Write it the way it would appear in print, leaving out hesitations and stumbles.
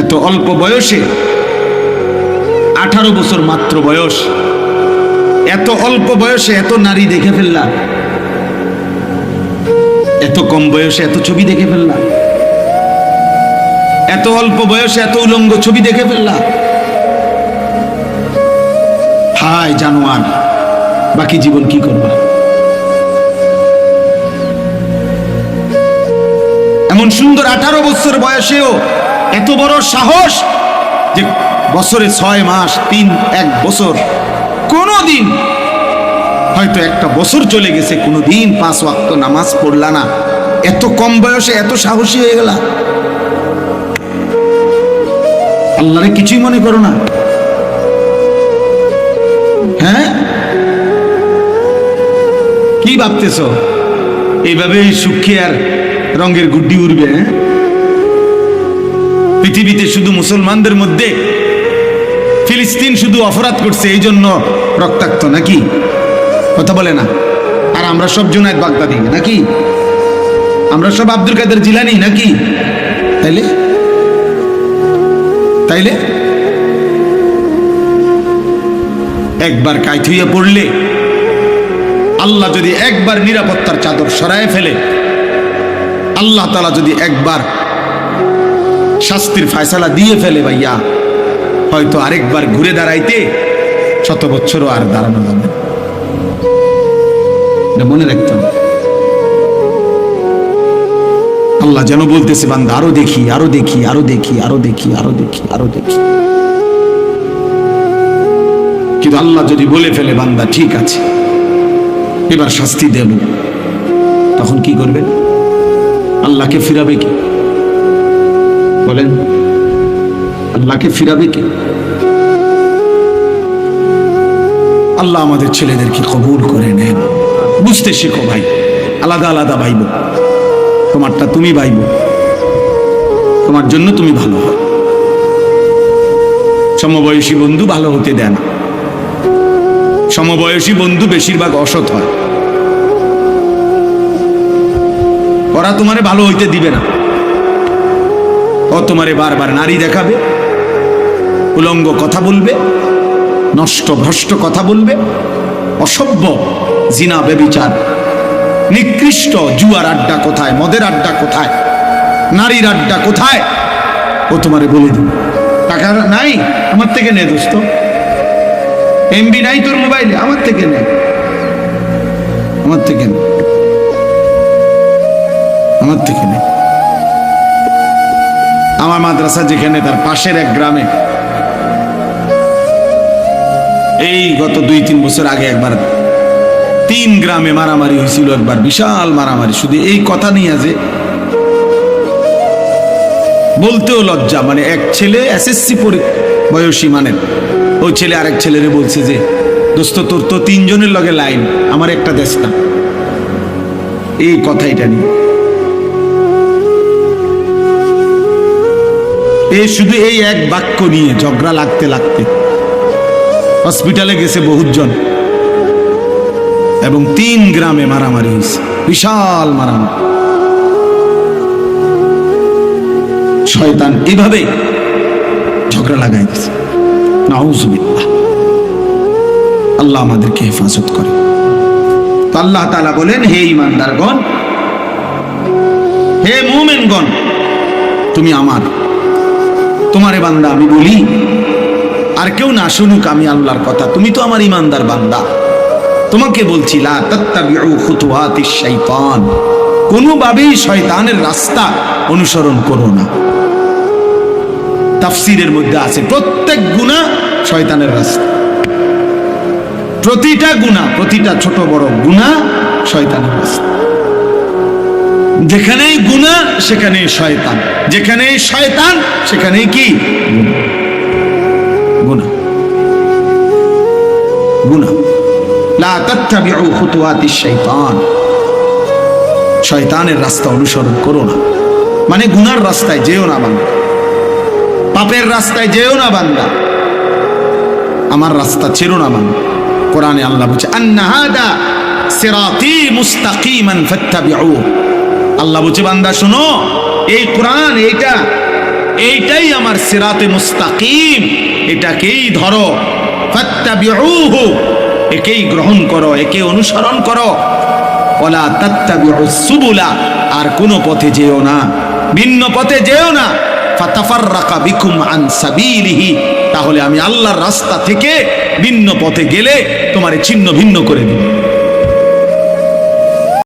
এত অল্প বয়সে, 18 বছর মাত্র বয়স, এত অল্প বয়সে এত নারী দেখে ফেললা, এত কম বয়সে এত ছবি দেখে ফেললা, এত অল্প বয়সে এত উলঙ্গ ছবি দেখে ফেললা। হায় জানোয়ার, বাকি জীবন কি করবা? এমন সুন্দর 18 বছর বয়সেও এত বড় সাহস যে বছরে 6 মাস 1 বছর, কোনদিন হয়তো একটা বছর চলে গেছে, কোনদিন 5 ওয়াক্ত নামাজ পড়লা না, এত কম বয়সে এত সাহসী হয়ে গেলা। আল্লাহরে কিছুই মনে করো না? হ্যাঁ, কি ভাবতেছ এইভাবে সুখে আর রঙের গুড্ডি উড়বে? পৃথিবীতে শুধু মুসলমানদের মধ্যে ফিলিস্তিন শুধু অপরাধ করছে এই জন্য রক্তাক্ত নাকি? কথা বলে না? আর আমরা সব জুনায়েদ বাগদাদি নাকি? আমরা সব আব্দুল কাদের জিলানী নাকি? তাইলে তাইলে একবার কাইত হইয়া পড়লে, আল্লাহ যদি একবার নিরাপত্তার চাদর সরায় ফেলে, আল্লাহ তাআলা যদি একবার শাস্তির ফয়সালা দিয়ে ফেলে, ভাইয়া হয়তো আরেকবার ঘুরে দাঁড়াইতে 100 বছরও আর দাঁড়ানো যাবে না। মনে রাখতে হবে। আল্লাহ যেন বলতেছে, বান্দা আরো দেখি, আরো দেখি, আরো দেখি, আরো দেখি, আরো দেখি, আরো দেখি। কিন্তু আল্লাহ যদি বলে ফেলে, বান্দা ঠিক আছে এবার শাস্তি দেব, তখন কি করবেন? আল্লাহকে ফিরাবে কি? বলেন, আল্লাহকে ফিরাবে কি? আল্লাহ আমাদের ছেলেদেরকে কবুল করে নেন। বুঝতে শেখো ভাই, আলাদা আলাদা ভাইব, তোমারটা তুমি ভাইব, তোমার জন্য তুমি ভালো হয়। সমবয়সী বন্ধু ভালো হতে দেয় না। সমবয়সী বন্ধু বেশিরভাগ অসৎ হয়, ওরা তোমারে ভালো হইতে দিবে না। ও তোমারে বারবার নারী দেখাবে, উলঙ্গ কথা বলবে, নষ্ট ভ্রষ্ট কথা বলবে, অসভ্য জিনা ব্যভিচার নিকৃষ্ট জুয়ার আড্ডা কোথায়, মদের আড্ডা কোথায়, নারীর আড্ডা কোথায়, ও তোমারে বলে দিবে। টাকা নাই, আমার থেকে নে দোস্ত। এমবি নাই তোর মোবাইলে, আমার থেকে নে, আমার থেকে নে, আমার থেকে নে। আমার মাদ্রাসা যেখানে, তার পাশের এক গ্রামে এই গত 2-3 বছর আগে একবার 3 গ্রামে মারামারি হয়েছিল, একবার বিশাল মারামারি। শুধু এই কথা নিয়ে যে বলতেও লজ্জা, মানে এক ছেলে এসএসসি বয়সী, মানে ওই ছেলে আরেক ছেলেরে বলছে যে দোস্ত তোর তো 3 জনের লগে লাইন, আমার একটা দেশ না। এই কথা এটা নিয়ে এই শুধু এই এক বাক্য নিয়ে ঝগড়া লাগতে লাগতে হসপিটালে গেছে বহুজন, এবং 3 গ্রামে মারামারি হয়েছে, বিশাল মারামারি। শয়তান এইভাবে ঝগড়া লাগাই দিয়েছে। নাউজুবিল্লাহ, আল্লাহ আমাদেরকে হেফাজত করে। তো আল্লাহ তাআলা বলেন, হে ঈমানদারগণ, হে মুমিনগণ, তুমি আমার, তোমারে বান্দা আমি বলি, আর কেউ না শুনুক আমি আল্লাহর কথা, তুমি তো আমার ঈমানদার বান্দা। তোমাকে বলছি, লা তাত্তাবিউ খুতুওয়াতিশ শাইতান, কোনোভাবেই শয়তানের রাস্তা অনুসরণ করো না। তাফসীরের মধ্যে আছে প্রত্যেক গুনাহ শয়তানের রাস্তা, প্রতিটা গুনাহ, প্রতিটা ছোট বড় গুনাহ শয়তানের রাস্তা। যেখানেই গুনাহ সেখানেই শয়তান, যেখানেই শয়তান সেখানেই কি গুনাহ। গুনাহ, লা তাত্তাবিউ খুতুওয়াতিশ শাইতান, শয়তানের রাস্তা অনুসরণ করো না, মানে গুনার রাস্তায় যেও না বান্দা, পাপের রাস্তায় যেও না বান্দা, আমার রাস্তা ছেড়ো না বান্দা। কোরআনে আল্লাহ বলছে, আন্না হাদা সিরাতি মুস্তাকিমান ফাত্তাবিউ, আল্লাহ বলছে বান্দা শোনো, এই কোরআন, এইটা এইটাই আমার সিরাতে মুস্তাকিম, এটাকেই ধরো, ফাত্তাবিউহু, একেই গ্রহণ করো, একে অনুসরণ করো। ওয়ালা তাত্তাবিউস সুবুলা, আর কোনো পথে যেও না, ভিন্ন পথে যেও না। ফাতাফাররাকা বিকুম আন সাবিলিহি, তাহলে আমি আল্লাহর রাস্তা থেকে ভিন্ন পথে গেলে তোমারে ছিন্ন ভিন্ন করে দেব।